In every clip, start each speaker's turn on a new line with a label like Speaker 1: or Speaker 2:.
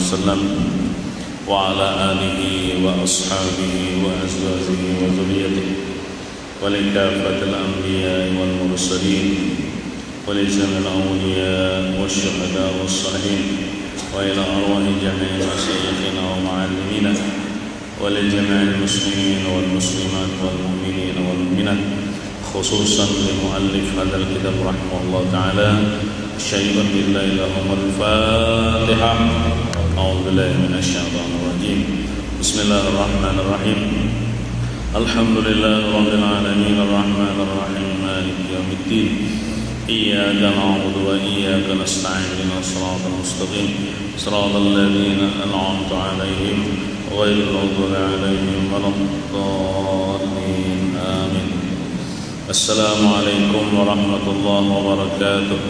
Speaker 1: وسلم وعلى آله وأصحابه وأزواجه وذريته ولكافة الأنبياء والمرسلين ولجميع الأولياء والشهداء والصالحين وإلى أرواح جميع مشايخنا ومعلمينا ولجميع المسلمين والمسلمات والمؤمنين والمؤمنات خصوصا لمؤلف هذا الكتاب رحمه الله تعالى شيئا بالله لهم الفاتحة. أعوذ بالله من الشيطان الرجيم. بسم الله الرحمن الرحيم. الحمد لله رب العالمين الرحمن الرحيم مالك يوم الدين إياك نعبد وإياك نستعين اهدنا الصراط المستقيم صراط الذين أنعمت عليهم غير المغضوب عليهم ولا الضالين آمين. السلام عليكم ورحمة الله وبركاته.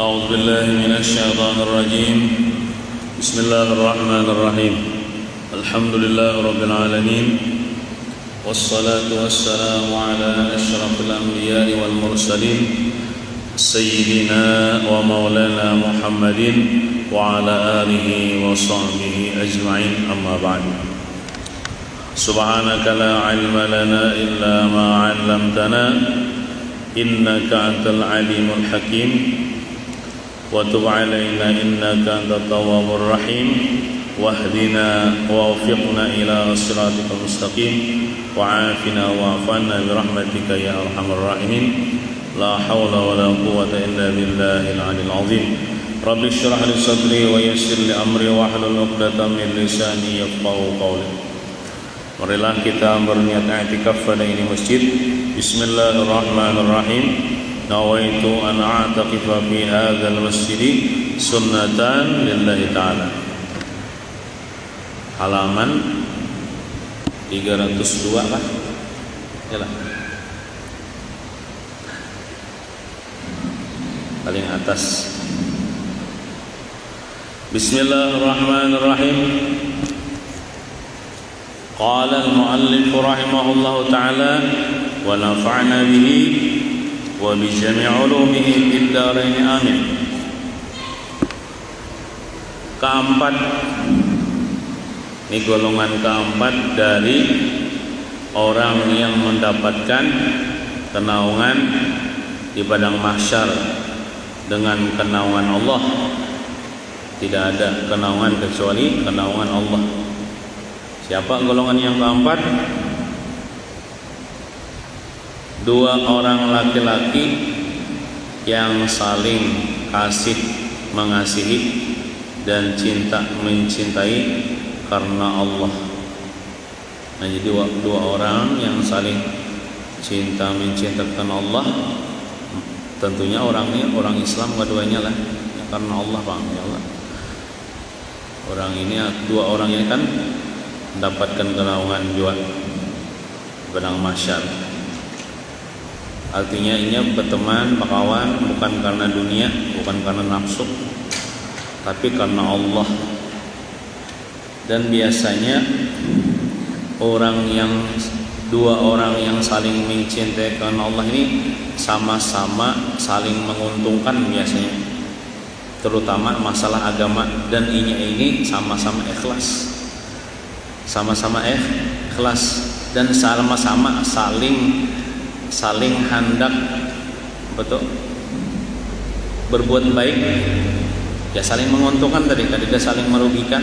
Speaker 1: أعوذ بالله من الشيطان الرجيم. بسم الله الرحمن الرحيم. الحمد لله رب العالمين والصلاة والسلام على أشرف الأنبياء والمرسلين سيدنا ومولانا محمد وعلى آله وصحبه أجمعين. أما بعد سبحانك لا علم لنا إلا ما علمتنا إنك أنت العليم الحكيم وتب علينا إنك أنت التواب الرحيم واهدنا ووفقنا إلى صراطك المستقيم وعافنا واعف عنا برحمتك يا أرحم الراحمين. لا حول ولا قوة إلا بالله العلي العظيم. رب اشرح لي صدري ويسر لي أمري واحلل عقدة من لساني يفقهوا قولي. Marilah kita berniat i'tikaf pada ini masjid. Bismillahirrahmanirrahim. Nawaitu an a'taqifa fi hadzal masjid sunnatan lillahi ta'ala. Halaman 302 kan? Yalah. Paling atas. Bismillahirrahmanirrahim. Qala al-muallif rahimahullahu ta'ala wa nafa'na bihi wa bi jami' ulumihi fid dharain amin. Keempat, ini golongan keempat dari orang yang mendapatkan kenaungan di padang mahsyar dengan kenaungan Allah. Tidak ada kenaungan kecuali kenaungan Allah. Siapa golongan yang keempat? Dua orang laki-laki yang saling kasih mengasihi dan cinta mencintai karena Allah. Nah, jadi dua orang yang saling cinta mencintakan Allah, tentunya orangnya orang Islam keduanya lah, ya, karena Allah Bang, ya Allah. Orang ini, dua orang ini kan mendapatkan kenaungan juga padang mahsyar. Artinya ini berteman, berkawan bukan karena dunia, bukan karena nafsu, tapi karena Allah. Dan biasanya dua orang yang saling mencintai karena Allah ini sama-sama saling menguntungkan biasanya, terutama masalah agama. Dan ini sama-sama ikhlas, dan sama-sama saling hendak betul berbuat baik, ya saling menguntungkan tadi, tidak saling merugikan.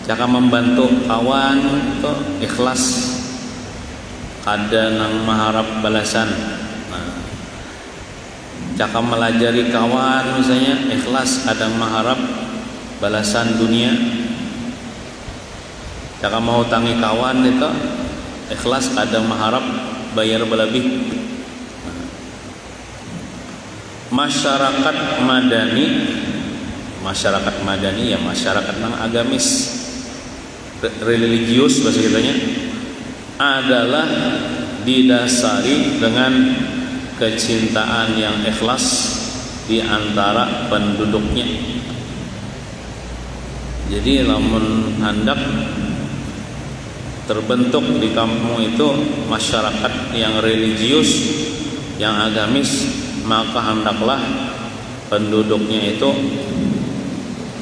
Speaker 1: Jaka membantu kawan itu ikhlas, ada nang mengharap balasan. Nah, jaka melajari kawan misalnya ikhlas, kadang mengharap balasan dunia. Jaka mau tangi kawan itu ikhlas, kadang mengharap bayar berlebih. Nah, masyarakat madani ya masyarakat nang agamis, religius bahasa kitanya, adalah didasari dengan kecintaan yang ikhlas di antara penduduknya. Jadi lamun hendak terbentuk di kampung itu masyarakat yang religius, yang agamis, maka hendaklah penduduknya itu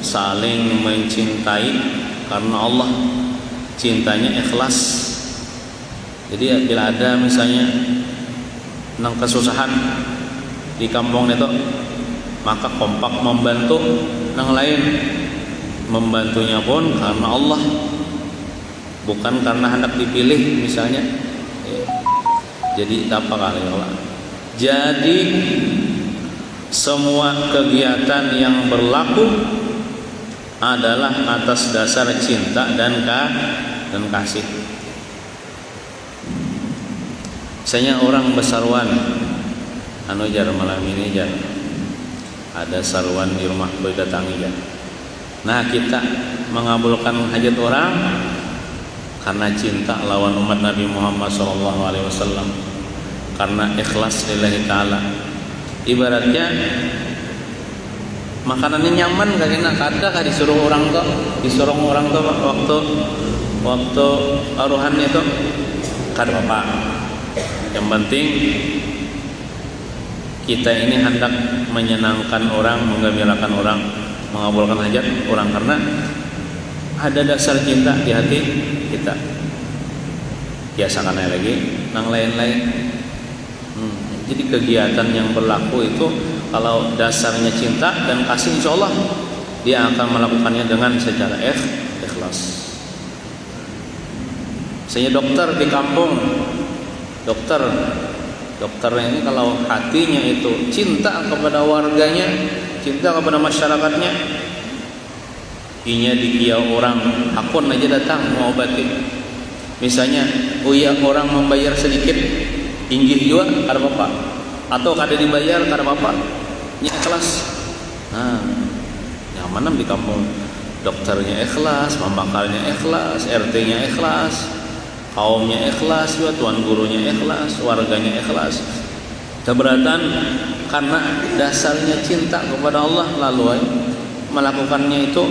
Speaker 1: saling mencintai karena Allah, cintanya ikhlas. Jadi bila ada misalnya nang kesusahan di kampung itu, maka kompak membantu nang lain, membantunya pun karena Allah, bukan karena hendak dipilih misalnya. Jadi apa kali Allah. Jadi semua kegiatan yang berlaku adalah atas dasar cinta dan kasih. Misalnya orang besarwan, jar malam ini jar ada sarwan di rumah boleh datangi jar. Nah kita mengabulkan hajat orang karena cinta lawan umat Nabi Muhammad SAW, karena ikhlas lillahi ta'ala. Ibaratnya makanannya nyaman kagina kada disuruh orang tuh waktu aruhan itu kada apa. Yang penting kita ini hendak menyenangkan orang, menggembirakan orang, mengabulkan hajat orang karena ada dasar cinta di hati kita. Biasakan lagi nang lain-lain. Jadi kegiatan yang berlaku itu kalau dasarnya cinta dan kasih, insya Allah dia akan melakukannya dengan secara ikhlas. Misalnya dokter di kampung, dokternya ini kalau hatinya itu cinta kepada warganya, cinta kepada masyarakatnya, inya dikiau orang akun aja datang mau obati. Misalnya orang membayar sedikit, inggih juga kada apa-apa, atau kada dibayar kada apa-apa, nya ikhlas. Nah, yang mana di kampung dokternya ikhlas, pembakalnya ikhlas, RT-nya ikhlas, kaumnya ikhlas, juga tuan gurunya ikhlas, warganya ikhlas. Keberatan karena dasarnya cinta kepada Allah, lalu melakukannya itu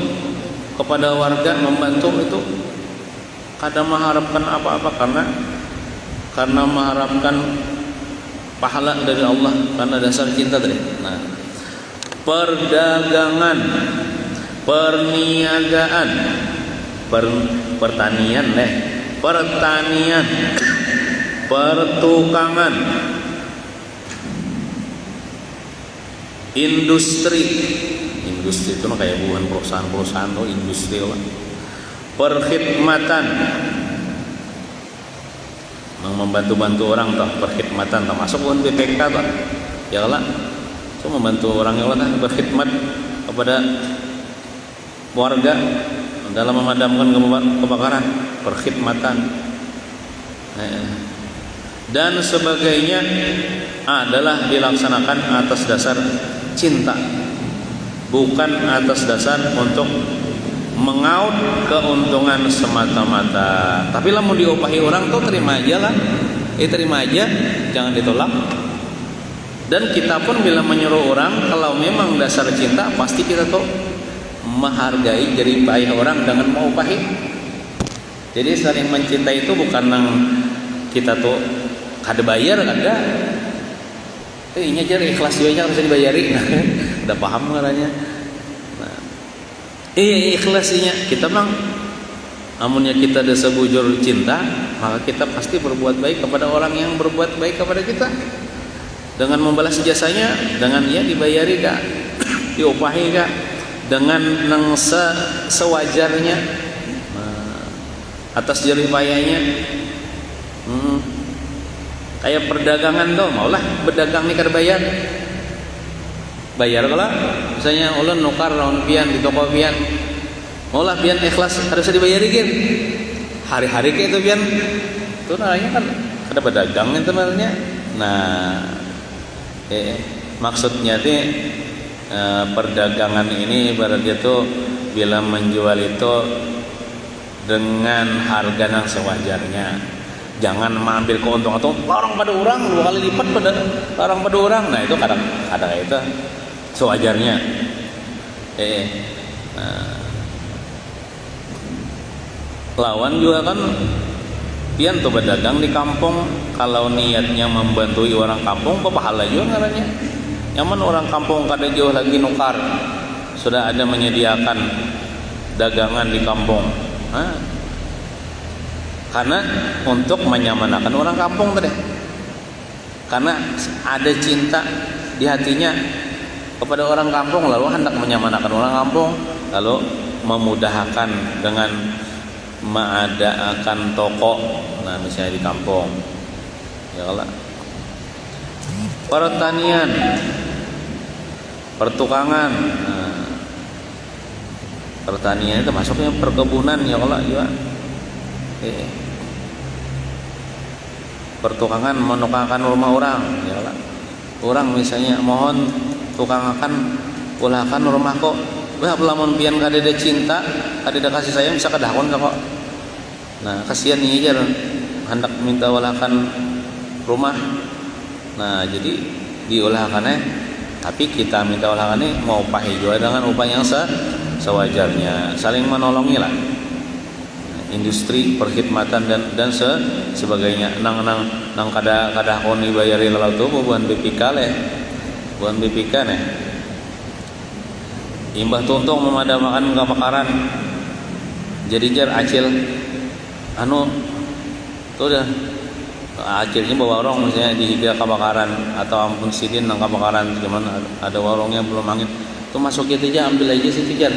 Speaker 1: kepada warga, membantu itu kada mengharapkan apa-apa karena mengharapkan pahala dari Allah, karena dasar cinta tadi. Nah, perdagangan, perniagaan, pertanian, pertukangan, industri itu kayak bukan perusahaan industri lah. Perkhidmatan, membantu orang toh, perkhidmatan termasuk pun BPK toh. Ya lah, itu membantu orang yang lah berkhidmat kepada warga dalam memadamkan kebakaran, perkhidmatan. Dan sebagainya adalah dilaksanakan atas dasar cinta, bukan atas dasar untuk mengaut keuntungan semata-mata. Tapi lah mau diopahi orang tuh terima aja lah, terima aja, jangan ditolak. Dan kita pun bila menyuruh orang, kalau memang dasar cinta, pasti kita tuh menghargai jerih payah orang dengan mau upahi. Jadi saling mencintai itu bukan nang kita tuh kada bayar, kada. Ini aja ikhlas juga harus dibayari. Udah paham caranya. Ikhlasnya kita bang, amunnya kita ada sebujur cinta, maka kita pasti berbuat baik kepada orang yang berbuat baik kepada kita dengan membalas jasanya, dengan dibayari kak, diopahi kak, dengan nang sewajarnya atas jerih payahnya. Kayak perdagangan tuh, maulah berdagang nih kada bayar kalau misalnya ulun nukar lawan pian di toko pian, maulah pian ikhlas harus dibayari kan hari-hari kayak itu pian itu namanya kan ada pedagang itu namanya. Nah maksudnya perdagangan ini berarti itu bila menjual itu dengan harga yang sewajarnya, jangan mengambil keuntungan atau larang pada orang 2 kali lipat pada larang pada orang. Nah itu kadang itu sewajarnya. Lawan juga kan pian tuh berdagang di kampung, kalau niatnya membantu orang kampung pahala juga ngarannya. Nyaman orang kampung kada jauh lagi nukar, sudah ada menyediakan dagangan di kampung. Karena untuk menyamanakan orang kampung tadi. Karena ada cinta di hatinya kepada orang kampung, lalu hendak menyamanakan orang kampung, lalu memudahkan dengan mengadakan toko, nah misalnya di kampung, ya kalau pertanian, pertukangan, pertanian itu masuknya perkebunan, ya kalau juga, pertukangan menukarkan rumah orang, ya kalau orang misalnya mohon tukangakan ulahkan rumahku, wah lamun pian kadeda cinta, kadeda kasih sayang bisa kedahon kok. Nah kasihan nih aja hendak minta ulahkan rumah. Nah jadi diulahkannya, tapi kita minta ulahkannya mau upah juga dengan upah yang sewajarnya, saling menolongi lah. Industri perkhidmatan dan sebagainya. Nang kada kon dibayari lalu tuh bukan BPK leh. Bukan BPK nih. Imbah tuntung memadamkan kebakaran. Jadi jar acil tuh dah acilnya bawa warung misalnya di higa kebakaran atau ampun sidin nang kebakaran cuman ada warungnya belum angin. Tuh masuk itu aja ambil aja sih jar.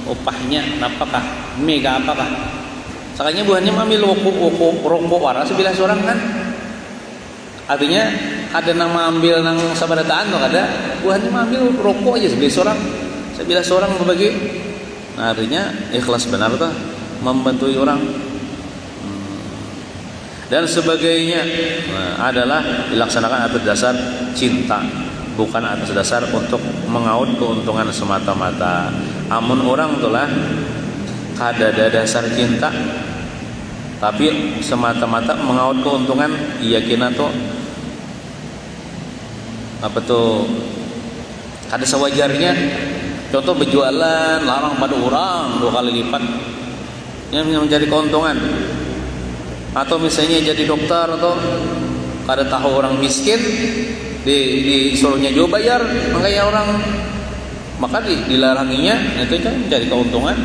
Speaker 1: Upahnya napakah mega apakah sakanya buahnya ambil rokok waras sebilah seorang kan, artinya ada nang ambil nang sabarataan tuh ada buahnya ambil rokok aja sebilah seorang berbagi. Nah artinya ikhlas benar tuh membantu orang dan sebagainya. Adalah dilaksanakan atas dasar cinta, bukan atas dasar untuk mengaut keuntungan semata-mata. Amun orang itulah kada ada dasar cinta, tapi semata-mata mengaut keuntungan, yakin tuh apa tuh kada sewajarnya. Contoh berjualan larang pada orang 2 kali lipat yang menjadi keuntungan, atau misalnya jadi dokter atau kada tahu orang miskin disuruhnya juga bayar, makanya orang maka dilaranginya, itu kan jadi keuntungan.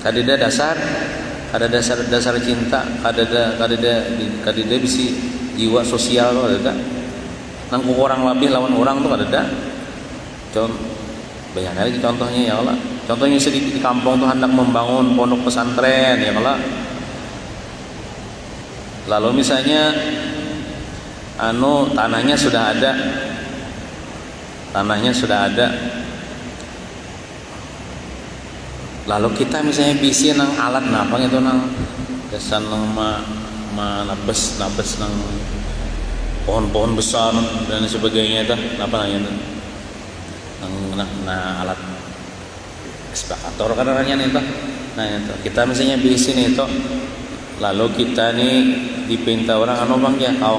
Speaker 1: Kadida dasar cinta, kadida bisi jiwa sosial tuh ada. Nang kurang lebih lawan orang tuh ada. Bayangkan lagi contohnya ya Allah. Contohnya sedikit di kampung tuh hendak membangun pondok pesantren ya Allah. Lalu misalnya tanahnya sudah ada, lalu kita misalnya bisi nang alat napa gitu nang kesan nang nabes nang pohon-pohon besar dan sebagainya itu apa namanya itu nang alat ekskavator kadang-kadang itu. Nah itu kita misalnya bisi nih itu, lalu kita nih dipinta orang bang ya kau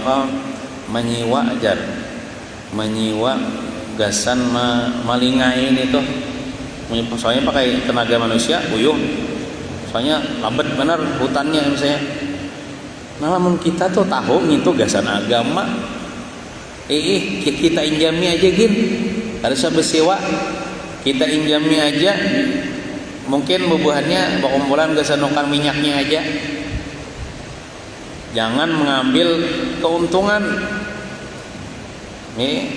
Speaker 1: menyiwa gasan malingain itu, soalnya pakai tenaga manusia uyuh, soalnya lambat bener hutannya misalnya. Nah namun kita tuh tahu itu gasan agama, kita injami aja harus bersewa, kita injami aja, mungkin bubuhannya bakumpulan gasan nukar minyaknya aja. Jangan mengambil keuntungan nih,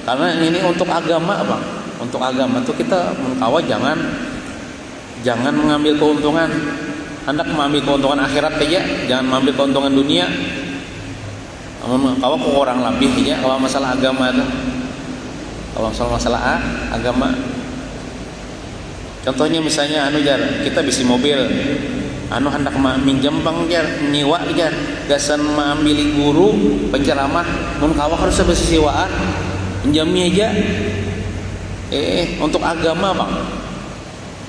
Speaker 1: karena ini untuk agama bang. Untuk agama tuh kita mengkawal jangan mengambil keuntungan. Hendak mengambil keuntungan akhirat aja, jangan mengambil keuntungan dunia. Kalau orang lebih aja kalau masalah agama tuh. Kalau masalah agama, contohnya misalnya kita bisi mobil. Hendak minjem bang nyiwa gasan mengambil guru penceramah mun kawak harus bersisiwaan pinjami aja untuk agama bang.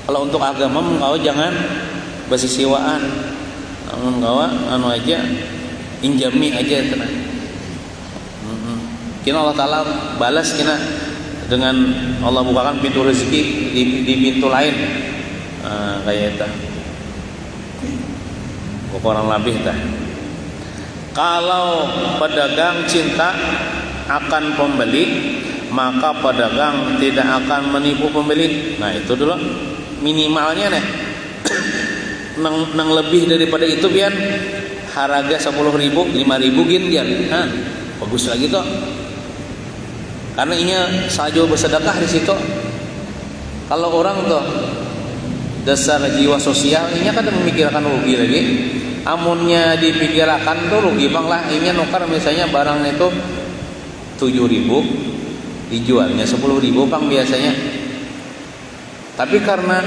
Speaker 1: Kalau untuk agama mengkawa jangan bersisiwaan, mengkawa aja injami aja tenang. Kina Allah Ta'ala balas kina dengan Allah bukakan pintu rezeki di pintu lain. kayak itu kurang lebih tah. Kalau pedagang cinta akan pembeli, maka pedagang tidak akan menipu pembeli. Nah itu dulu minimalnya nih. nang lebih daripada itu biar harga 10.000, 5.000 gin biar. Bagus lagi tuh. Karena ini sajo bersedekah di situ. Kalau orang tuh dasar jiwa sosial, ini kan memikirkan rugi lagi. Amunnya dipikirkan tuh rugi bang lah. Ini nukar misalnya barang itu 7.000, dijualnya 10.000 bang biasanya. Tapi karena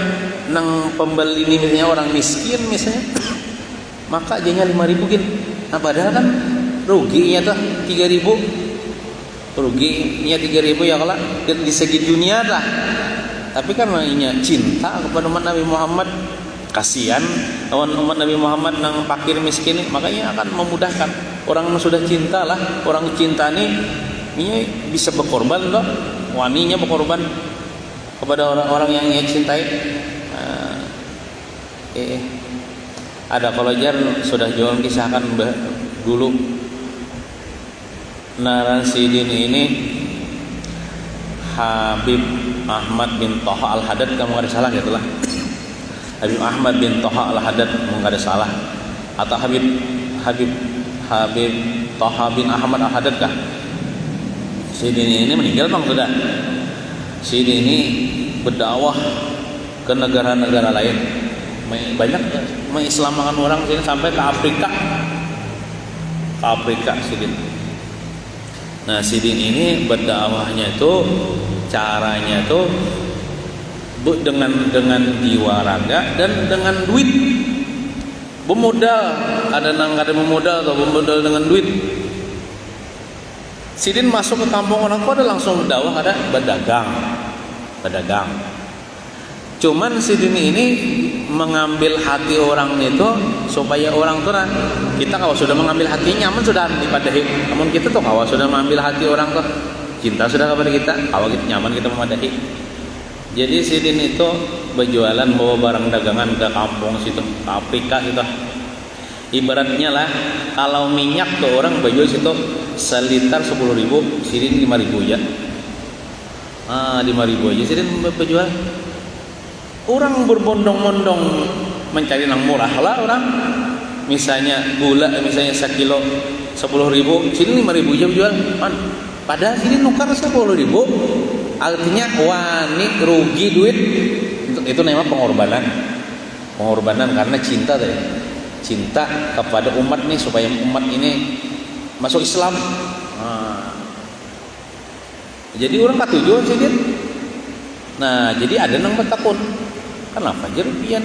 Speaker 1: nang pembeli ini misalnya orang miskin misalnya, maka jadinya 5.000 gin. Nah padahal kan ruginya tuh 3.000, ruginya 3.000 ya kalau di segi dunia lah. Tapi karena inya cinta kepada umat Nabi Muhammad, kasihan umat Nabi Muhammad nang fakir miskin, makanya akan memudahkan. Orang yang sudah cinta lah, orang cinta ini bisa berkorban loh, waninya berkorban kepada orang-orang yang ia cintai. Ada kalau jar sudah jauh kisahkan dulu Narasidin ini Habib Ahmad bin Toha Al-Haddad, kamu ada salah gitu lah. Habib Ahmad bin Toha Al-Haddad enggak ada salah, atau Habib Toha bin Ahmad Al-Haddad kah? Sidin ini meninggal bang sudah. Sidin ini berdakwah ke negara-negara lain, banyak mengislamkan orang sini sampai ke Afrika Sidin. Nah Sidin ini berdakwahnya itu caranya itu dengan jiwa raga dan dengan duit. Bermodal, ada memodal atau bermodal dengan duit. Sidin masuk ke kampung orang kok ada langsung berdakwah, ada pedagang. Cuman Sidin ini mengambil hati orang itu supaya orang tuh kita kalau sudah mengambil hatinya nyaman sudah dipadahi. Namun kita tuh kalau sudah mengambil hati orang tuh cinta sudah kepada kita, kalau kita nyaman kita memadahi. Jadi Sidin itu berjualan bawa barang dagangan ke kampung situ, ke Afrika situ. Ibaratnya lah kalau minyak tuh orang berjual situ seliter 10.000, Sidin 5.000 aja. 5.000 aja Sidin berjual. Orang berbondong-bondong mencari yang murah lah orang. Misalnya gula misalnya 1 kilo 10.000, Sidin 5.000 aja berjual. Padahal Sidin nukar 10.000. Artinya wani rugi duit. Itu namanya pengorbanan karena cinta tadi. Cinta kepada umat nih supaya umat ini masuk Islam. Jadi orang katujuan sih dia. Nah jadi ada nang bertakun. Kenapa jadi pian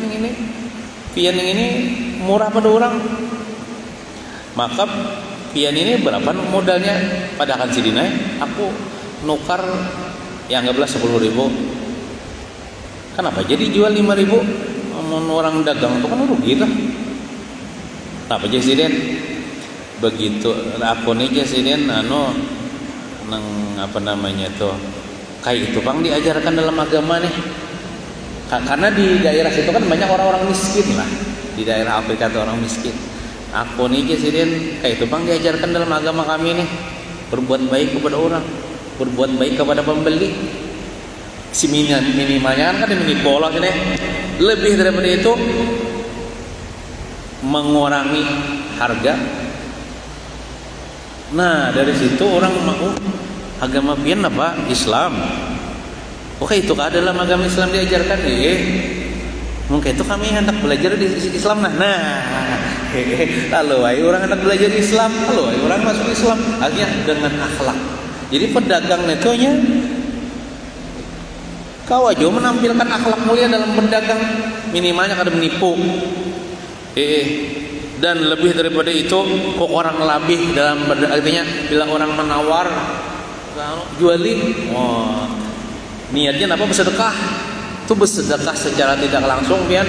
Speaker 1: yang ini murah pada orang. Maka pian ini berapa modalnya? Padahal Sidin aku nukar yang anggaplah 10.000. Kenapa jadi jual 5.000? Orang dagang itu kan rugi tuh. Kenapa jadi Sidin? Begitu aku nih Sidin nang apa namanya tuh kayak itu bang diajarkan dalam agama nih. Karena di daerah situ kan banyak orang-orang miskin lah, di daerah Afrika tuh orang miskin. Aku nih Sidin kayak itu bang diajarkan dalam agama kami nih, berbuat baik kepada orang, berbuat baik kepada pembeli. Si minimalnya kan menipu Allah ini. Lebih daripada itu mengurangi harga. Nah dari situ orang mau agama pian apa? Islam. Oke itu adalah agama Islam diajarkan. Mungkin itu kami hendak belajar di Islam lalu orang hendak belajar Islam, lalu orang masuk Islam akhirnya dengan akhlak. Jadi pedagang netonya kau aja menampilkan akhlak mulia dalam berdagang, minimalnya kada menipu. Dan lebih daripada itu kok orang labih dalam artinya bila orang menawar jualin, niatnya apa? Bersedekah. Itu bersedekah secara tidak langsung biar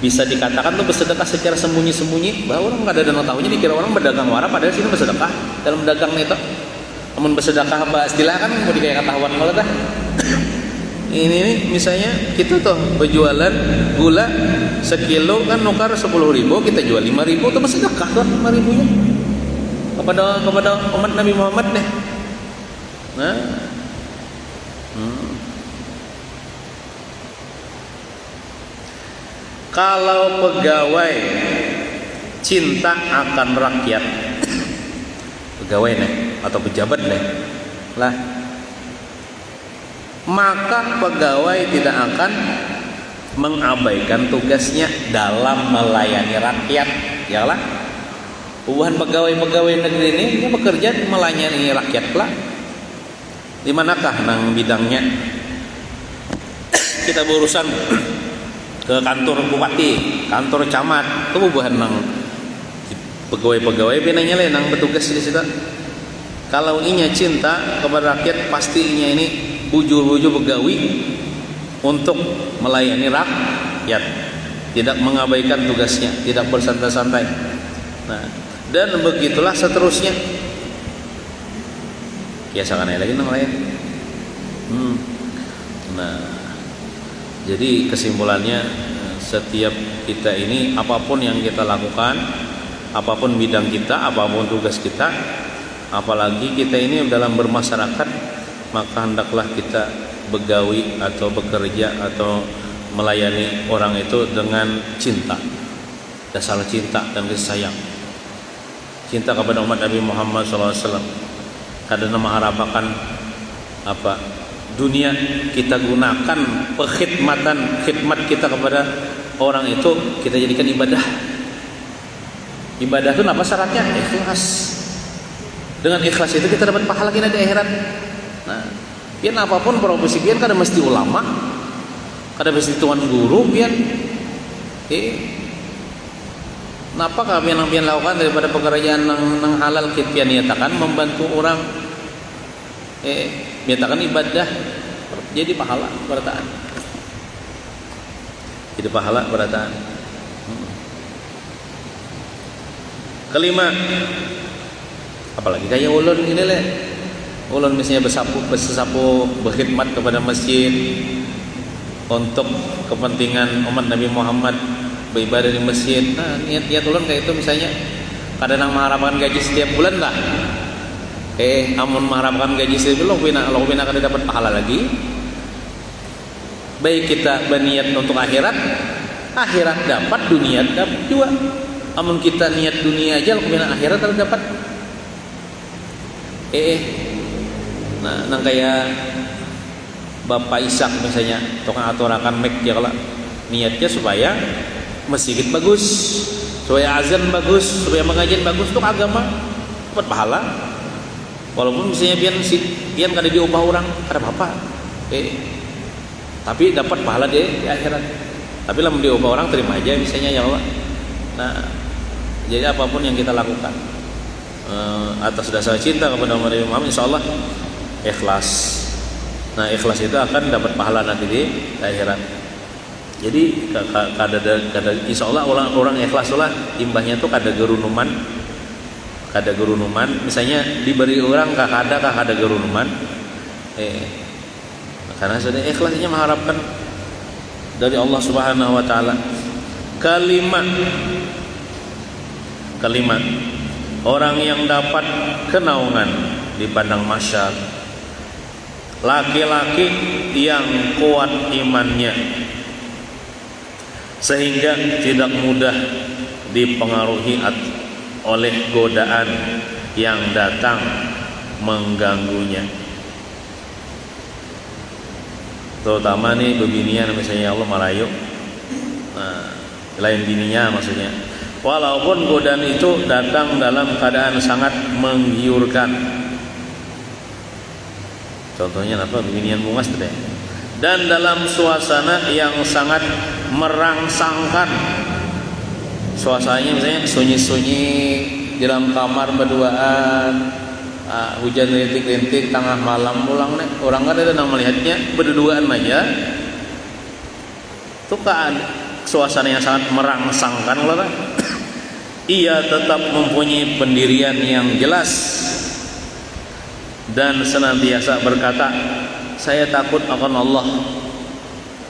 Speaker 1: bisa dikatakan tuh bersedekah secara sembunyi-sembunyi, bahwa orang nggak ada yang tahunya, dikira orang berdagang warak padahal sini bersedekah dalam dagang itu. Namun bersedekah istilah kan mau dikaya ketahuan kalau dah. Ini misalnya kita tuh berjualan gula sekilo kan nukar 10.000, kita jual 5.000, itu masih sedekah kan 5.000 nya kepada umat Nabi Muhammad deh. Nah, kalau pegawai cinta akan rakyat, pegawai nih atau pejabat nih lah, maka pegawai tidak akan mengabaikan tugasnya dalam melayani rakyat. Ya lah, ubahan pegawai-pegawai negeri ini dia bekerja melayani rakyat lah. Di manakah nang bidangnya? Kita berurusan ke kantor bupati, kantor camat, itu ubahan nang pegawai-pegawai binanya lah nang bertugas di situ. Kalau inya cinta kepada rakyat, pastinya ini bujur-bujur begawi untuk melayani rakyat, tidak mengabaikan tugasnya, tidak bersantai-santai. Nah, dan begitulah seterusnya. Kiasakan lagi nang lain. Nah, jadi kesimpulannya, setiap kita ini apapun yang kita lakukan, apapun bidang kita, apapun tugas kita, apalagi kita ini dalam bermasyarakat, maka hendaklah kita begawi atau bekerja atau melayani orang itu dengan cinta, dasar cinta dan kasih sayang, cinta kepada umat Nabi Muhammad SAW. Karena mengharapkan apa, dunia kita gunakan khidmat kita kepada orang itu kita jadikan ibadah. Ibadah itu apa syaratnya? Ikhlas. Dengan ikhlas itu kita dapat pahala kita di akhirat. Nah, pian apapun profesi pian kada mesti ulama, kada mesti tuan guru pian. Napa kami yang pian lakukan daripada pekerjaan nang halal pian nyatakan membantu orang, nyatakan ibadah, jadi pahala berataan. Jadi pahala berataan. Kelima, apalagi kayak ulun ini leh, ulun misalnya bersapu berkhidmat kepada masjid untuk kepentingan umat Nabi Muhammad, beribadah di masjid. Nah, niat ulun kayak itu misalnya, kadang mengharapkan gaji setiap bulan lah. Amun mengharapkan gaji setiap bulan, lo bina kada dapat pahala lagi. Baik kita berniat untuk akhirat dapat, dunia dapat juga. Amun kita niat dunia aja, lo bina akhirat kada dapat. Nah, nang kayak Bapak Ishak misalnya, tukang aturakan mic ya, kalau niatnya supaya masjid bagus, supaya azan bagus, supaya mengajian bagus untuk agama, dapat pahala. Walaupun misalnya pian kada diubah orang, kada apa-apa. Tapi dapat pahala di akhirat. Tapi lamun diubah orang, terima aja misalnya ya Allah. Nah, jadi apapun yang kita lakukan atas dasar cinta kepada Nabi Muhammad, insyaallah ikhlas. Nah, ikhlas itu akan dapat pahala nanti di akhirat. Jadi kada insyaallah orang ikhlas lah imbahnya tuh kada gerunuman. Misalnya diberi orang kada gerunuman. Karena sudah ikhlasnya mengharapkan dari Allah Subhanahu wa taala. Kelima, orang yang dapat kenaungan di padang mahsyar, laki-laki yang kuat imannya sehingga tidak mudah dipengaruhi oleh godaan yang datang mengganggunya. Terutama nih bebinian misalnya, Allah marayu, lain bininya maksudnya. Walaupun godaan itu datang dalam keadaan sangat menggiurkan. Contohnya apa? Bebinian bungas teh. Dan dalam suasana yang sangat merangsangkan. Suasananya misalnya sunyi-sunyi di dalam kamar berduaan, hujan rintik-rintik tengah malam pulang nih, orang ada yang melihatnya berduaan aja. Itu kan suasana yang sangat merangsangkan loh. Ia tetap mempunyai pendirian yang jelas dan senantiasa berkata, saya takut akan Allah.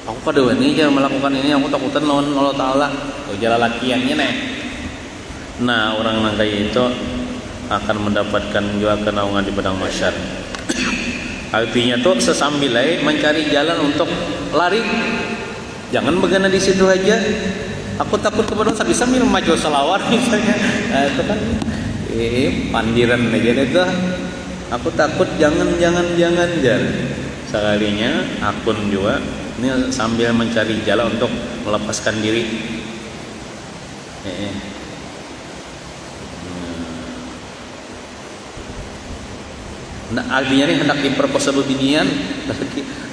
Speaker 1: Aku kada wani aja melakukan ini, aku takutan lawan Allah Ta'ala. Jalan lakiannya nih. Nah, orang yang kayak itu akan mendapatkan juga kenaungan di padang mahsyar. Artinya tuh sesambil mencari jalan untuk lari. Jangan begana di situ aja. Aku takut kepada Allah sambil maju selawat misalnya. Nah, itu kan pandiran aja itu. Aku takut jangan. Sekalinya akun juga ini sambil mencari jalan untuk melepaskan diri. Nah, artinya ini hendak diperkosa bebinian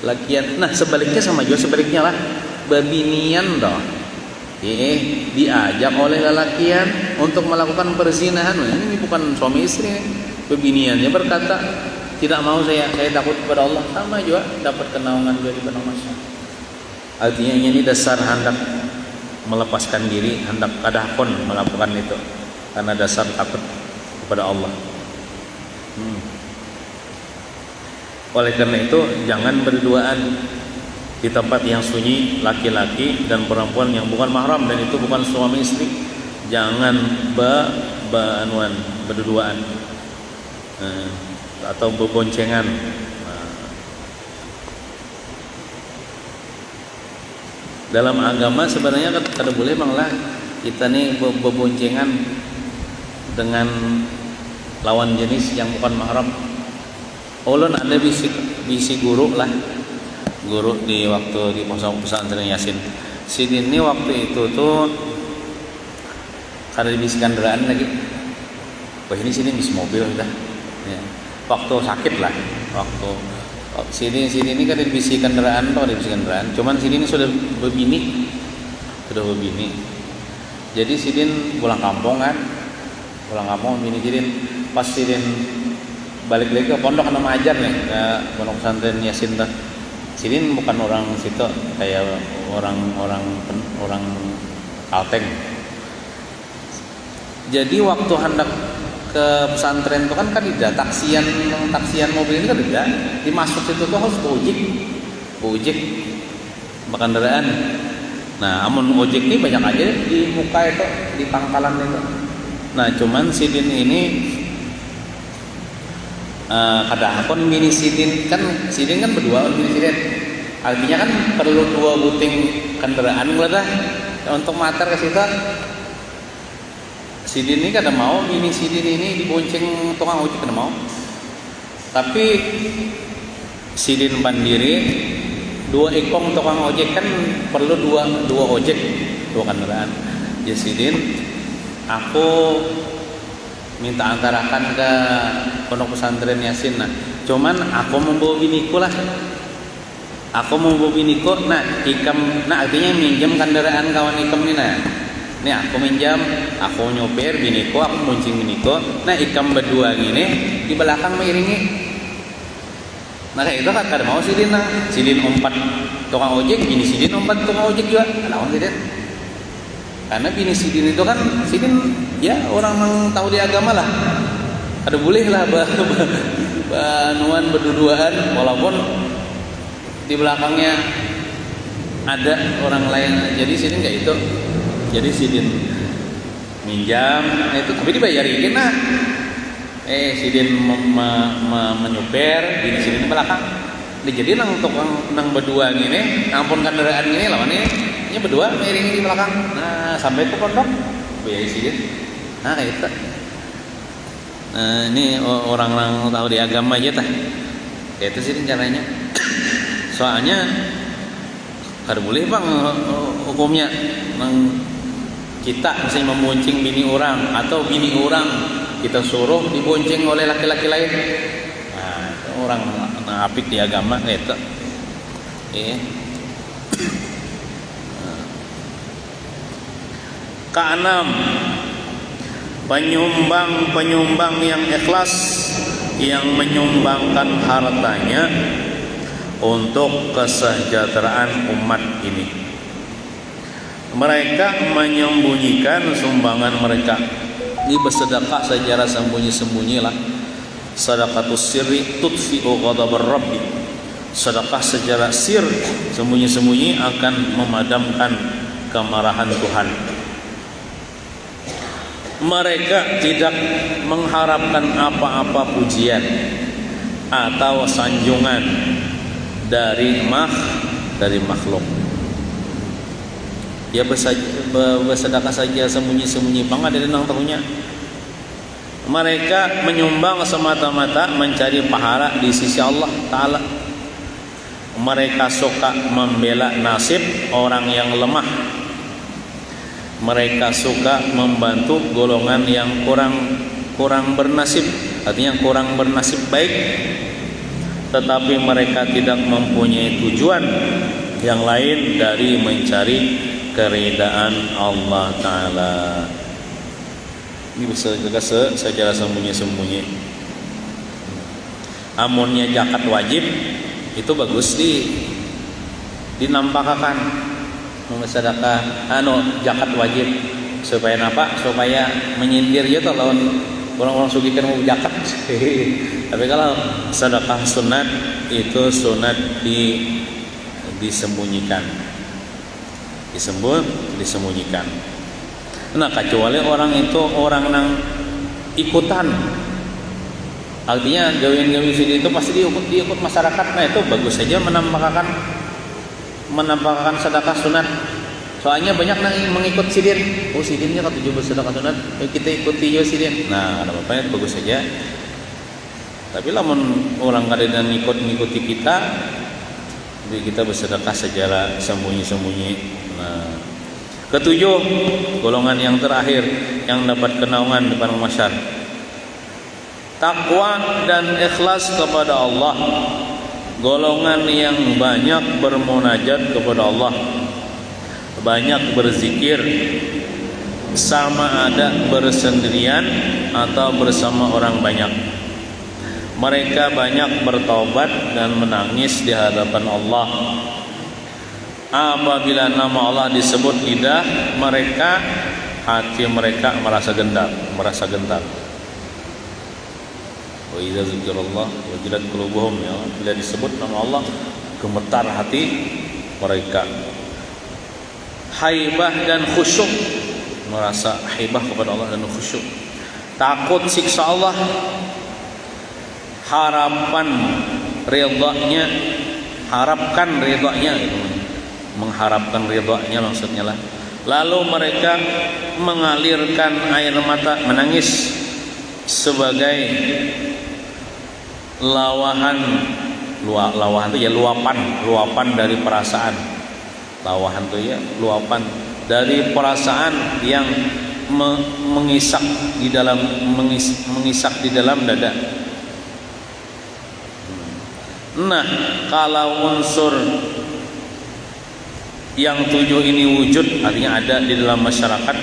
Speaker 1: lakian. Nah, sebaliknya sama juga sebaliknya lah. Bebinian dong. Diajak oleh lelakian untuk melakukan perzinahan. Ini bukan suami istri. Bebiniannya berkata, tidak mau saya takut kepada Allah. Sama juga dapat kenaungan juga di padang mahsyar. Artinya ini dasar hendak melepaskan diri, hendak kadahkon melakukan itu karena dasar takut kepada Allah. Oleh karena itu jangan berduaan di tempat yang sunyi, laki-laki dan perempuan yang bukan mahram dan itu bukan suami istri. Jangan berduaan atau berboncengan. Dalam agama sebenarnya kada boleh malah kita nih berboncengan dengan lawan jenis yang bukan mahram. Ulun ada bisi guru lah, guru di waktu di pesantren Yasin. Sidin ini waktu itu tuh kada bisi kendaraan lagi. Wah ini sini bisi mobil udah. Ya. Waktu sakit lah, waktu sini ini kan bisi kendaraan atau bisi kendaraan. Cuman sini ini sudah berbini. Jadi sidin pulang kampung kan, bini sidin pas sidin balik lagi ke pondok karena mengajar nih ke pondok pesantren Yasin tuh. Sidin bukan orang situ, kayak orang Kalteng. Jadi waktu hendak ke pesantren itu kan tidak taksian mobil ini kan tidak dimasuk situ tuh harus ojek kendaraan. Nah, amun ojek ini banyak aja di muka itu di pangkalan itu. Nah, cuman sidin ini kadang bini sidin kan berdua bini sidin. Artinya kan perlu 2 buting kendaraan dah untuk mater ke situ. Sidin ini kada mau bini sidin ini dibonceng tukang ojek kada mau. Tapi sidin pandiri 2 ekong tukang ojek kan perlu 2 ojek, 2 kendaraan. Ya sidin aku minta antarakan ke pondok pesantren Yasin. Nah, cuman aku membawa biniku lah. Nah artinya minjem kendaraan kawan ikam ini nah. Nih aku minjam, aku nyopir biniku, aku bonceng biniku. Nah ikam berdua gini di belakang mengiringi. Nah kayak itu kan kada mau sidin nah. Sidin 4 tukang ojek, bini sidin 4 tukang ojek juga. Lawan sidin. Karena bini sidin itu kan sidin ya orang yang tahu di agama lah. Ada boleh lah banuan berduaan walaupun di belakangnya ada orang lain. Jadi sidin enggak itu. Jadi sidin minjam itu tapi dibayarin nah. Sidin menyuper, bini sidin di belakang. Jadi nang berdua gini, ampun kendaraan gini lawan ini berdua miring di belakang. Nah, sampai ke pondok biaya sidin. Nah, kayak itu. Nah, ini orang tahu di agama aja tah. Kayak itu sidin caranya. Soalnya kada boleh bang hukumnya kita misalnya membonceng bini orang atau bini orang kita suruh dibonceng oleh laki-laki lain. Nah, itu orang apik di agama itu. Keenam, penyumbang yang ikhlas yang menyumbangkan hartanya untuk kesejahteraan umat ini. Mereka menyembunyikan sumbangan mereka. Ini bersedekah secara sembunyi-sembunyi lah. Sadaqatus sirri tudfi'u ghadabar rabbi. Sedekah secara sir, sembunyi-sembunyi, akan memadamkan kemarahan Tuhan. Mereka tidak mengharapkan apa-apa pujian atau sanjungan dari makhluk. Dia bersedekah saja sembunyi-sembunyi, bangga dari nang tahunya. Mereka menyumbang semata-mata mencari pahala di sisi Allah Ta'ala. Mereka suka membela nasib orang yang lemah. Mereka suka membantu golongan yang kurang bernasib, artinya kurang bernasib baik. Tetapi mereka tidak mempunyai tujuan yang lain dari mencari keridaan Allah Ta'ala. Ini bisa juga secara sembunyi-sembunyi. Amunnya zakat wajib itu bagus dinampakkan sedekah zakat wajib supaya apa? Supaya menyindir ya lawan orang-orang sugih kan mau zakat. Tapi kalau sedekah sunat itu sunat disembunyikan. Disembunyikan. Nah, kecuali orang itu orang nang ikutan, artinya gawin-gawin sini itu pasti diikut masyarakat. Nah, itu bagus saja menampakkan sedekah sunat. Soalnya banyak nang mengikut sidin. Oh, sidinnya kata juga sedekah sunat, kita ikuti juga sidin. Nah, ada apa-apa bagus saja. Tapi lamun orang kadang ngikuti kita, jadi kita bersedekah secara sembunyi-sembunyi. Nah, ketujuh, golongan yang terakhir yang dapat kenaungan di padang mahsyar, takwa dan ikhlas kepada Allah. Golongan yang banyak bermunajat kepada Allah, banyak berzikir, sama ada bersendirian atau bersama orang banyak. Mereka banyak bertaubat dan menangis di hadapan Allah. Apabila nama Allah disebut lidah mereka, hati mereka merasa gentar. Wa idza zikrullah wajilat qulubuhum, ya, bila disebut nama Allah gemetar hati mereka. Haibah dan khusyuk, merasa haibah kepada Allah dan khusyuk. Takut siksa Allah, harapkan ridha-Nya gitu. Mengharapkan ridha-Nya maksudnya lah. Lalu mereka mengalirkan air mata, menangis sebagai lawahan itu ya luapan dari perasaan. Lawahan itu ya luapan dari perasaan yang mengisak di dalam dada. Nah, kalau unsur yang tujuh ini wujud, artinya ada di dalam masyarakat,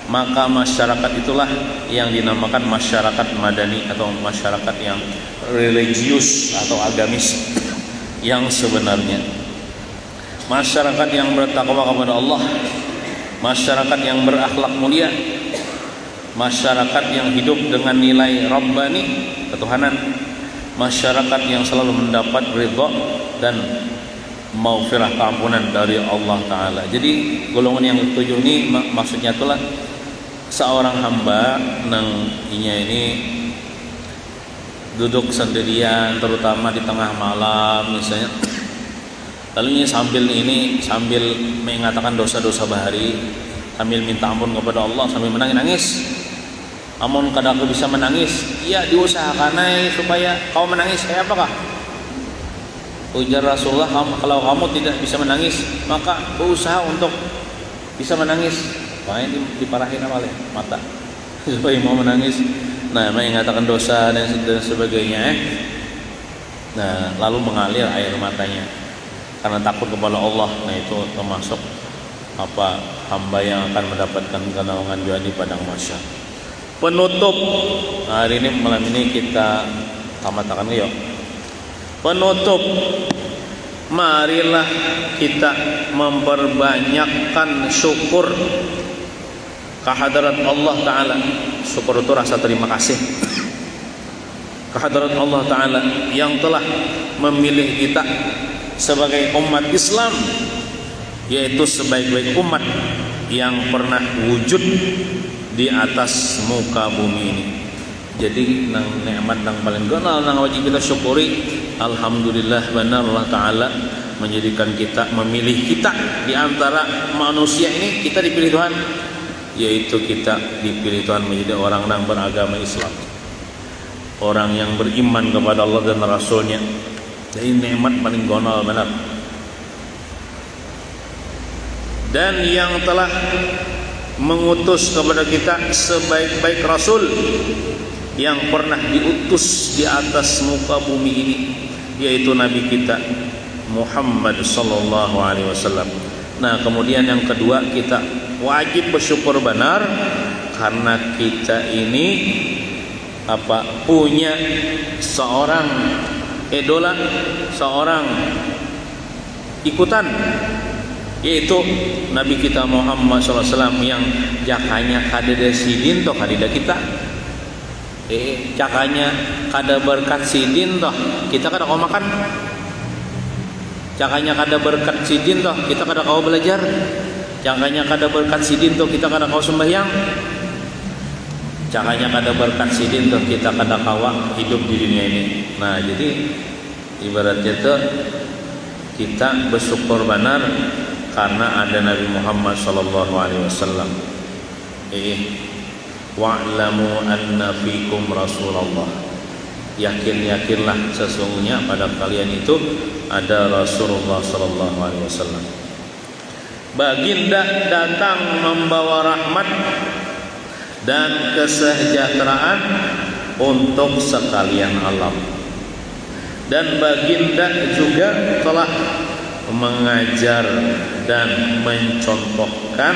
Speaker 1: maka masyarakat itulah yang dinamakan masyarakat madani atau masyarakat yang religius atau agamis yang sebenarnya. Masyarakat yang bertakwa kepada Allah, masyarakat yang berakhlak mulia, masyarakat yang hidup dengan nilai Rabbani, ketuhanan, masyarakat yang selalu mendapat ridha dan maghfirah, keampunan dari Allah Ta'ala. Jadi golongan yang ketujuh ini maksudnya itulah seorang hamba nang ini duduk sendirian, terutama di tengah malam misalnya, lalu sambil mengatakan dosa-dosa bahari, sambil minta ampun kepada Allah, sambil menangis. Amun kada aku bisa menangis, ya diusahakan supaya kau menangis. Kayak apakah? Ujar Rasulullah, kalau kamu tidak bisa menangis, maka berusaha untuk bisa menangis. Makanya diparahin awalnya mata supaya mau menangis. Nah, mengatakan dosa dan sebagainya. Nah, lalu mengalir air matanya karena takut kepada Allah. Nah, itu termasuk hamba yang akan mendapatkan kenaungan juga di padang mahsyar. Penutup hari ini, malam ini kita tamatkan yuk. Penutup, marilah kita memperbanyakkan syukur kehadirat Allah Ta'ala. Syukur itu rasa terima kasih. kehadirat Allah Ta'ala yang telah memilih kita sebagai umat Islam, yaitu sebaik-baik umat yang pernah wujud di atas muka bumi ini. Jadi nang nikmat nang paling genal nang wajib kita syukuri. Alhamdulillah benar Allah Ta'ala menjadikan kita, memilih kita di antara manusia ini. Kita dipilih Tuhan, yaitu kita dipilih Tuhan menjadi orang yang beragama Islam, orang yang beriman kepada Allah dan Rasulnya. Jadi nikmat paling gonal benar. Dan yang telah mengutus kepada kita sebaik-baik Rasul yang pernah diutus di atas muka bumi ini, yaitu Nabi kita Muhammad sallallahu alaihi wasallam. Nah, kemudian yang kedua, kita wajib bersyukur benar karena kita ini punya seorang idola, seorang ikutan, yaitu Nabi kita Muhammad SAW yang jakanya kada sidin toh kadida kita. Cakanya kada berkat sidin toh kita kada kau makan. Cakanya kada berkat sidin toh kita kada kau belajar. Cakanya kada berkat sidin toh kita kada kau sembahyang. Cakanya kada berkat sidin toh kita kada kawa hidup di dunia ini. Nah, jadi ibaratnya tuh kita bersyukur benar karena ada Nabi Muhammad sallallahu alaihi wasallam. Wa'lamu anna fikum Rasulullah. Yakinlah sesungguhnya pada kalian itu ada Rasulullah sallallahu alaihi wasallam. Baginda datang membawa rahmat dan kesejahteraan untuk sekalian alam. Dan baginda juga telah mengajar dan mencontohkan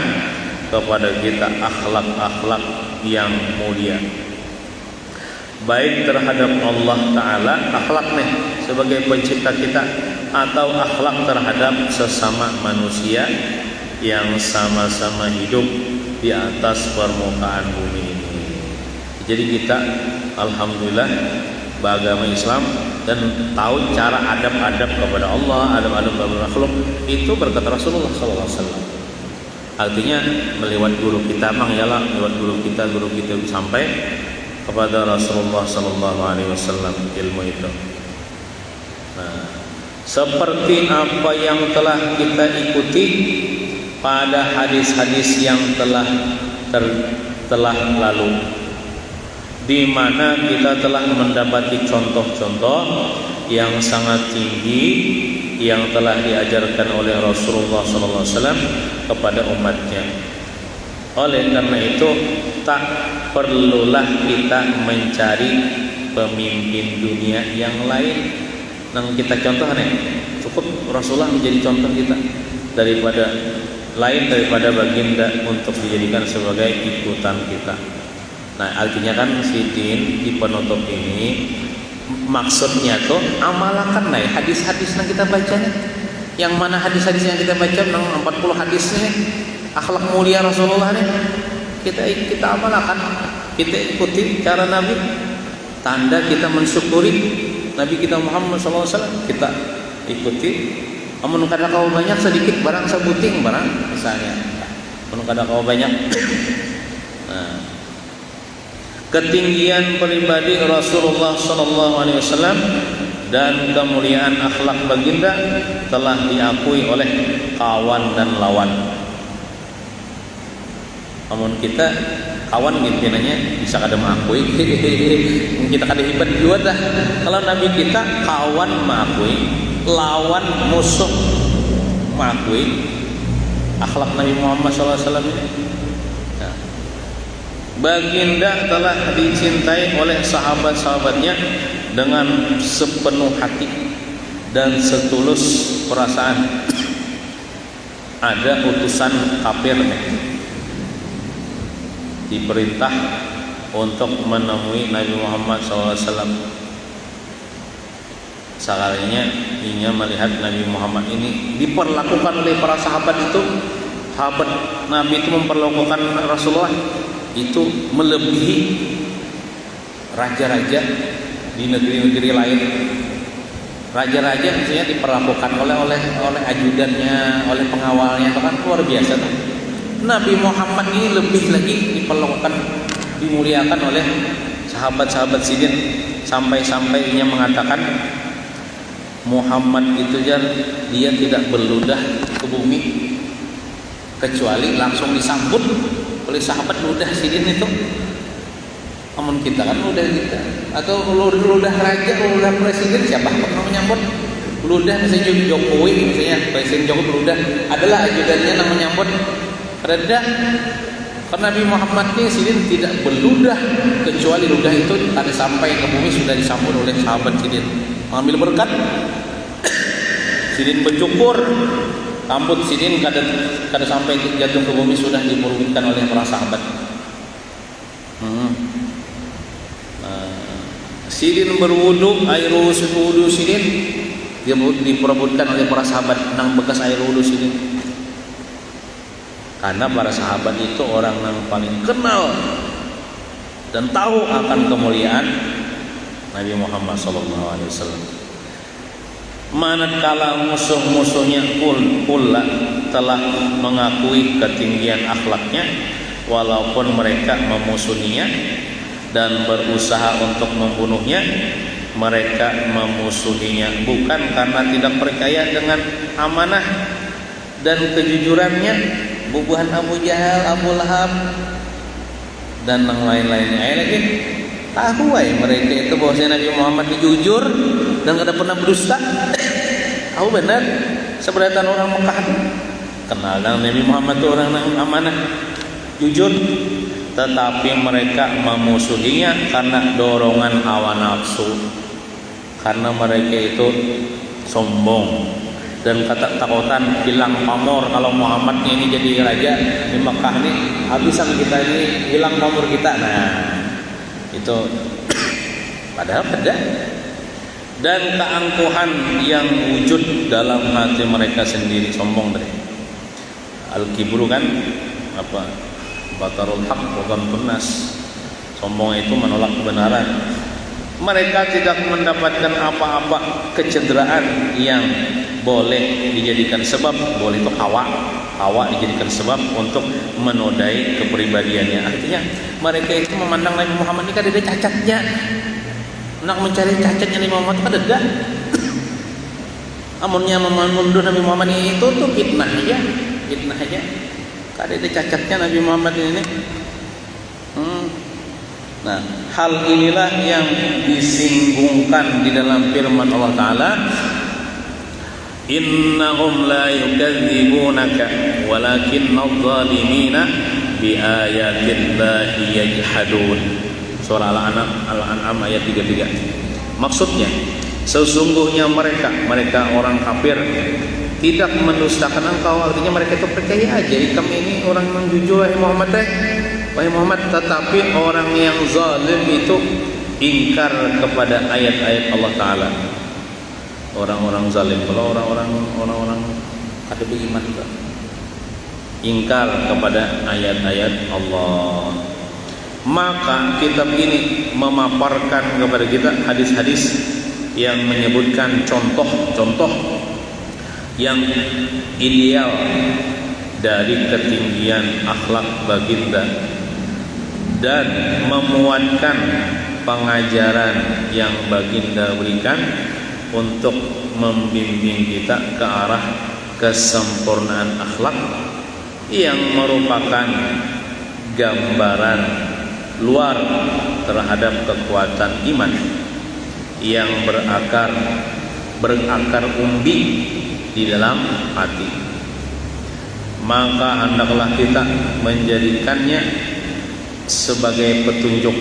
Speaker 1: kepada kita akhlak-akhlak yang mulia, baik terhadap Allah Ta'ala, akhlak nih sebagai pencipta kita, atau akhlak terhadap sesama manusia yang sama-sama hidup di atas permukaan bumi ini. Jadi kita alhamdulillah beragama Islam dan tahu cara adab-adab kepada Allah, adab-adab kepada makhluk itu berkat Rasulullah sallallahu alaihi wasallam. Artinya melewat guru kita, ialah lewat guru kita sampai kepada Rasulullah sallallahu alaihi wasallam ilmu itu. Nah, seperti apa yang telah kita ikuti pada hadis-hadis yang telah lalu, di mana kita telah mendapati contoh-contoh yang sangat tinggi yang telah diajarkan oleh Rasulullah SAW kepada umatnya. Oleh karena itu, tak perlulah kita mencari pemimpin dunia yang lain. Yang kita contoh cukup Rasulullah menjadi contoh kita daripada baginda untuk dijadikan sebagai ikutan kita. Nah, artinya kan sidin di penutup ini maksudnya tuh amalakan hadis-hadis yang kita baca nih. Yang mana hadis-hadis yang kita baca 40 hadisnya akhlak mulia Rasulullah nih. Kita amalkan, kita ikuti cara Nabi. Tanda kita mensyukuri Nabi kita Muhammad SAW, kita ikuti. Amun kada kau banyak sedikit barang sebuting barang misalnya. Amun kada kau banyak. Nah, ketinggian pribadi Rasulullah SAW dan kemuliaan akhlak baginda telah diakui oleh kawan dan lawan. Namun kita kawan pimpinannya bisa kada mengakui, kita kada hebat juga dah. Kalau Nabi kita kawan mengakui, lawan musuh mengakui akhlak Nabi Muhammad SAW ini. Baginda telah dicintai oleh sahabat-sahabatnya dengan sepenuh hati dan setulus perasaan. Ada utusan kafir diperintah untuk menemui Nabi Muhammad SAW. Sekalinya ingin melihat Nabi Muhammad ini diperlakukan oleh para sahabat itu. Sahabat Nabi itu memperlakukan Rasulullah itu melebihi raja-raja
Speaker 2: di negeri-negeri lain. Raja-raja misalnya diperlakukan oleh ajudannya, oleh pengawalnya, itu kan luar biasa tuh. Nabi Muhammad ini lebih lagi diperlakukan, dimuliakan oleh sahabat-sahabat sidin, sampai-sampai ia mengatakan Muhammad itu dia tidak berludah ke bumi kecuali langsung disambut oleh sahabat ludah sidin itu. Namun kita kan ludah kita, atau ludah raja, ludah presiden, siapa pernah menyambut ludah? Misalnya Jokowi, misalnya Presiden Jokowi ludah, adalah ajudannya yang menyambut reda. Karena Nabi Muhammad ini sidin tidak berludah kecuali ludah itu tadi sampai ke bumi sudah disambut oleh sahabat sidin, mengambil berkat. Sidin bersyukur, rambut sidin kada sampai jatuh ke bumi sudah diperlukan oleh para sahabat. Sidin berwudu, air wudu sidin dia diperebutkan oleh para sahabat nang bekas air wudu sidin. Karena para sahabat itu orang yang paling kenal dan tahu akan kemuliaan Nabi Muhammad SAW. Manakala musuh-musuhnya pula telah mengakui ketinggian akhlaknya, walaupun mereka memusuhinya dan berusaha untuk membunuhnya, mereka memusuhinya bukan karena tidak percaya dengan amanah dan kejujurannya, bubuhan Abu Jahal, Abu Lahab dan yang lain-lainnya. Lagi tahu mereka itu bahwasanya Nabi Muhammad jujur dan tidak pernah berdusta. Tahu benar seberatan orang Mekah itu kenal Nabi Muhammad itu orang yang amanah, jujur, tetapi mereka memusuhinya karena dorongan hawa nafsu, karena mereka itu sombong dan ketakutan hilang pamor. Kalau Muhammad ini jadi raja di Mekah nih, habisan kita ini, hilang pamor kita. Nah itu padahal ada. Dan keangkuhan yang wujud dalam hati mereka sendiri, sombong dari al-kibru kan apa, batarul haq wa ghamtun nas, sombong itu menolak kebenaran. Mereka tidak mendapatkan apa-apa kecederaan yang boleh dijadikan sebab, boleh itu hawa dijadikan sebab untuk menodai kepribadiannya. Artinya mereka itu memandang Nabi Muhammad ini kan ada cacatnya, nak mencari cacatnya Nabi Muhammad kan ada. Amunnya memundur Nabi Muhammad ini itu tuh fitnah aja. Kan ada cacatnya Nabi Muhammad ini. Nah, hal inilah yang disinggungkan di dalam firman Allah Ta'ala, innahum la yukadzibunaka walakinna adh-dhalimina biayatillahi yajhadun. Surah Al-An'am ayat 33. Maksudnya, sesungguhnya mereka orang kafir tidak mendustakan engkau. Artinya mereka itu percaya aja kami ini orang yang jujur, wahai Muhammad, tetapi orang yang zalim itu ingkar kepada ayat-ayat Allah Ta'ala. Orang-orang zalim, kalau orang-orang kada beriman juga ingkar kepada ayat-ayat Allah. Maka kitab ini memaparkan kepada kita hadis-hadis yang menyebutkan contoh-contoh yang ideal dari ketinggian akhlak baginda dan memuatkan pengajaran yang baginda berikan untuk membimbing kita ke arah kesempurnaan akhlak yang merupakan gambaran luar terhadap kekuatan iman yang berakar umbi di dalam hati. Maka hendaklah kita menjadikannya sebagai petunjuk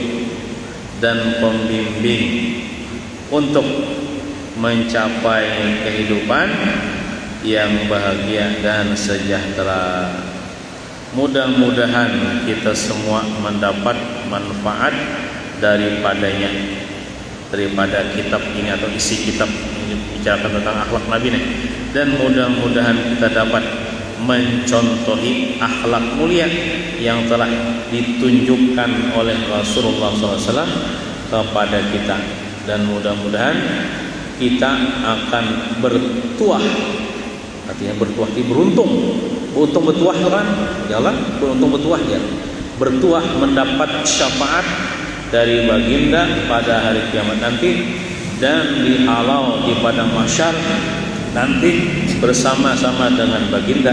Speaker 2: dan pembimbing untuk mencapai kehidupan yang bahagia dan sejahtera. Mudah-mudahan kita semua mendapat manfaat daripadanya, daripada kitab ini atau isi kitab ini bicarakan tentang akhlak Nabi nih. Dan mudah-mudahan kita dapat mencontohi akhlak mulia yang telah ditunjukkan oleh Rasulullah SAW kepada kita dan mudah-mudahan kita akan bertuah, artinya bertuah itu beruntung bertuah kan jalan beruntung bertuah ya, bertuah mendapat syafaat dari baginda pada hari kiamat nanti dan dihalau di padang mahsyar nanti bersama-sama dengan baginda.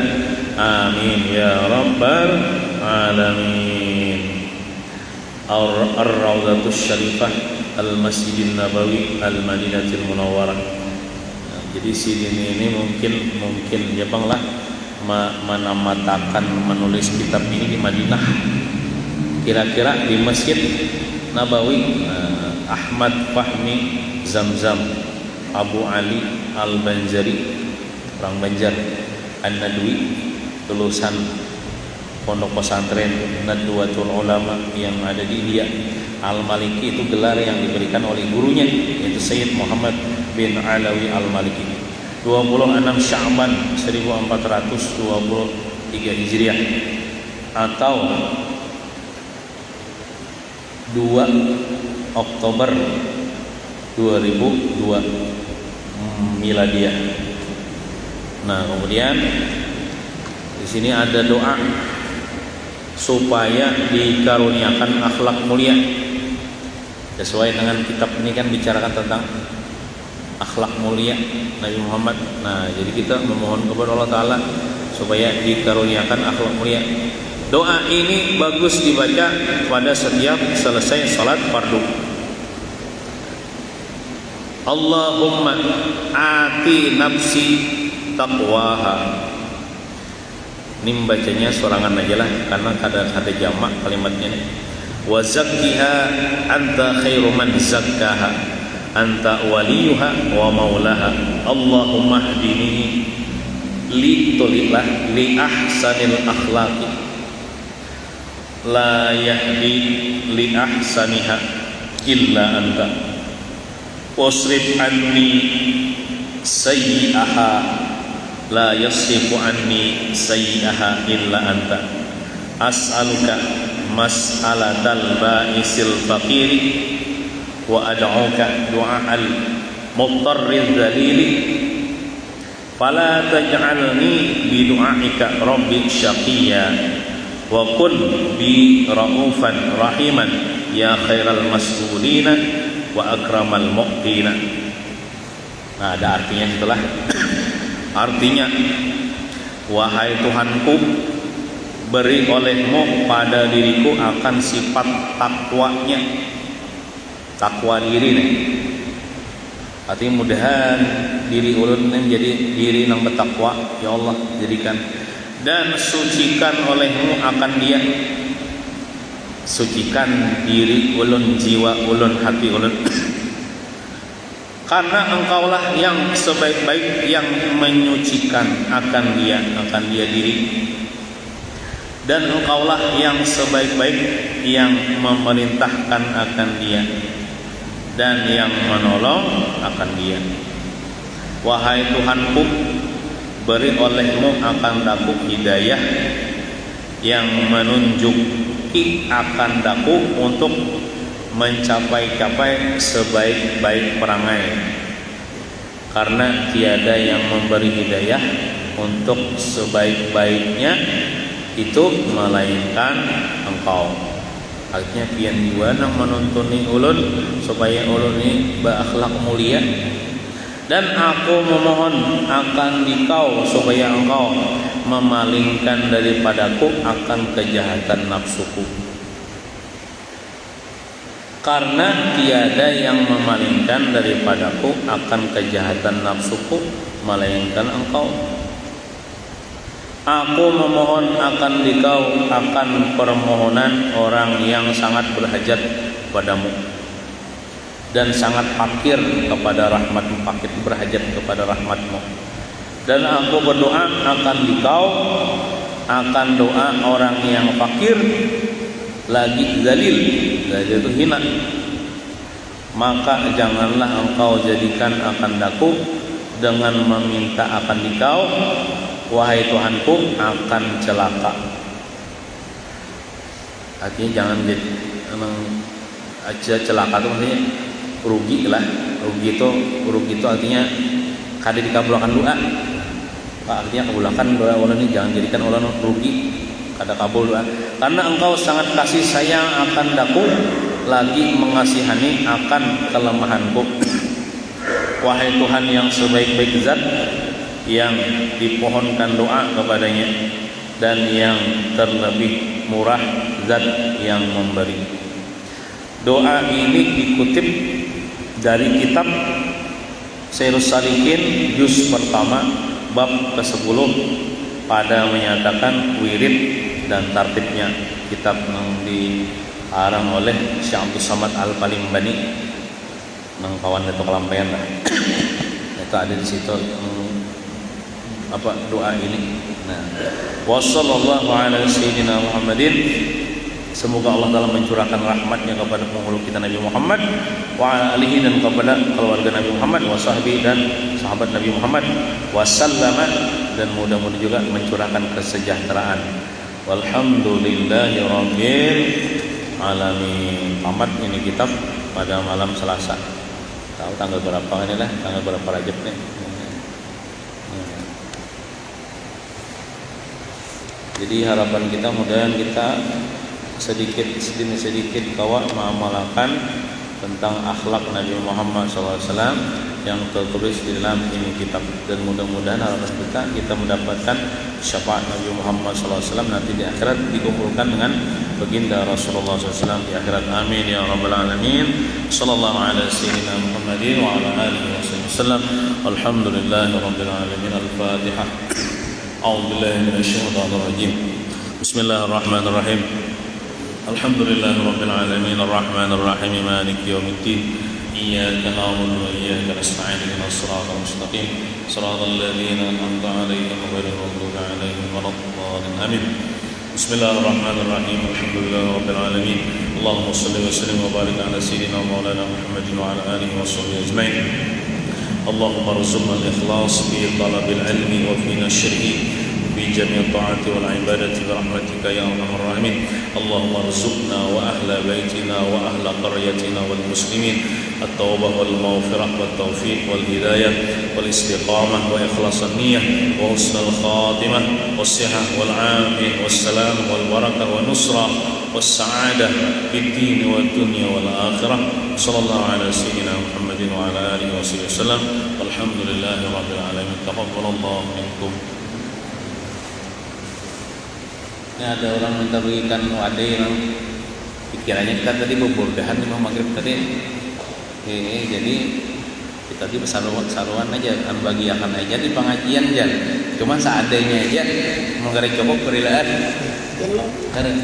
Speaker 2: Amin ya rabbal alamin. Ar-Rawdatus Syarifah Al-Masjidin Nabawi Al-Madinatul Munawwarah. Jadi sini ini mungkin ya Bang lah menamatakan menulis kitab ini di Madinah. Kira-kira di Masjid Nabawi Ahmad Fahmi Zamzam Abu Ali Al-Banjari orang Banjar An-Nadwi, lulusan pondok pesantren Nadwatul Ulama yang ada di India. Al-Maliki itu gelar yang diberikan oleh gurunya yaitu Sayyid Muhammad bin Alawi Al-Maliki. 26 Sya'ban 1423 Hijriah atau 2 Oktober 2002 Miladiah. Nah, kemudian di sini ada doa supaya dikaruniakan akhlak mulia. Sesuai dengan kitab ini kan bicarakan tentang akhlak mulia Nabi Muhammad. Nah, jadi kita memohon kepada Allah Ta'ala supaya dikaruniakan akhlak mulia. Doa ini bagus dibaca pada setiap selesai salat fardu. Allahumma ati nafsi taqwaha. Ini membacanya sorangan aja lah karena ada jamak kalimatnya nih. Wa zakkiha anta khairu man zakkaha anta waliyuha wa maulaha. Allahumma hdini li ahsanil akhlaqi la yahdi li ahsaniha illa anta wasrif anni sayyi'aha la yasrifu anni sayyi'aha illa anta as'aluka mas'alatal ba'isil faqiri wa ad'uka du'a'al muttarriz zalili fala taj'alni bi du'aika rabbi syaqiyya wa kun bi raufan rahiman ya khairal mas'ulina wa akramal muqtina. Nah, ada artinya setelah artinya, wahai Tuhanku, beri olehmu pada diriku akan sifat takwanya, takwa diri nih. Artinya mudahan diri ulun menjadi diri yang bertakwa, ya Allah jadikan, dan sucikan olehmu akan dia, sucikan diri ulun, jiwa ulun, hati ulun. Karena engkaulah yang sebaik-baik yang menyucikan akan dia diri, dan engkaulah yang sebaik-baik yang memerintahkan akan dia dan yang menolong akan dia. Wahai Tuhanku, beri olehmu akan daku hidayah yang menunjuki akan daku untuk mencapai sebaik-baik perangai, karena tiada yang memberi hidayah untuk sebaik-baiknya itu melainkan engkau. Artinya pian jiwa nang menuntuni ulun supaya ulun ini berakhlak mulia, dan aku memohon akan dikau supaya engkau memalingkan daripadaku akan kejahatan nafsuku, karena tiada yang memalingkan daripadaku akan kejahatan nafsuku melainkan engkau. Aku memohon akan dikau akan permohonan orang yang sangat berhajat padamu dan sangat fakir kepada rahmatmu, fakir berhajat kepada rahmatmu. Dan aku berdoa akan dikau akan doa orang yang fakir lagi zalil itu hina, maka janganlah engkau jadikan akan daku dengan meminta akan dikau, wahai Tuhanku, akan celaka. Artinya jangan jadi emang aja celaka tuh, maksudnya rugi itu artinya kada dikabulkan doa. Artinya kabulkan doa ulah ini, jangan jadikan ulah rugi kada kabul doa. Karena engkau sangat kasih sayang akan daku, lagi mengasihani akan kelemahanku. Wahai Tuhan yang sebaik-baik zat, yang dipohonkan doa kepadanya, dan yang terlebih murah zat yang memberi. Doa ini dikutip dari kitab Syairus Salikin juz pertama bab ke-10 pada menyatakan wirid dan tartibnya. Kitab yang diarang oleh Syekh Abdul Samad Al-Palimbani nang kawan itu kelampaian lah. Itu ada di situ doa ini. Nah, wassallallahu ala sayyidina Muhammadin. Semoga Allah Ta'ala mencurahkan rahmatnya kepada penghulu kita Nabi Muhammad, wa ala alihi, dan kepada keluarga Nabi Muhammad, wa sahbihi, dan sahabat Nabi Muhammad, wasallama, dan mudah-mudahan juga mencurahkan kesejahteraan. Walhamdulillahi rabbil alamin. Tamat ini kitab pada malam Selasa. Tahu tanggal berapa ini lah? Tanggal berapa Rajab nih? Jadi harapan kita mudah-mudahan kita sedikit kawan mengamalkan tentang akhlak Nabi Muhammad SAW yang tertulis di dalam ini kitab, dan mudah-mudahan harapan kita mendapatkan syafaat Nabi Muhammad SAW nanti di akhirat, dikumpulkan dengan baginda Rasulullah SAW di akhirat. Amin ya rabbal alamin. Sallallahu ala sayyidina Muhammadin wa ala alihi wasallam. Alhamdulillahi rabbil alamin. Al-Fatihah. A'udzu billahi minasyaitonir rajim. Bismillahirrahmanirrahim. Alhamdulillahi rabbil alamin. Arrahmanir rahim. Maliki yaumiddin. Iyyaka na'budu wa iyyaka nasta'in. Ihdinas siratal mustaqim. Siratal ladzina an'amta 'alaihim ghairil maghdubi 'alaihim waladdallin. Amin. Bismillahirrahmanirrahim. Alhamdulillahi rabbil alamin. Allahumma shalli wa sallim wa barik ala sayyidina Maulana Muhammadin wa ala alihi wa sahbihi ajmain. Allahumma arzuqna al-ikhlas fi talabil ilmi wa fi nashrihi في جميع الطاعات والعبادة برحمتك يا أرحم الراحمين. اللهم ارزقنا وأهل بيتنا وأهل قريتنا والمسلمين التوبة والمغفرة والتوفيق والهداية والاستقامة وإخلاص النية وحسن الخاتمة والصحة والعافية والسلام والبركة والنصرة والسعادة في الدين والدنيا والآخرة. صلى الله على سيدنا محمد وعلى آله وصحبه وسلم. والحمد لله رب العالمين. تقبل الله منكم. Ini ada orang minta bagikan wadai yang pikirannya kita tadi beburdahan imam maghrib tadi. Jadi kita tadi saruan aja kan bagiakan aja di pengajian aja. Cuma seadanya aja mengarek coba perilaan. Karena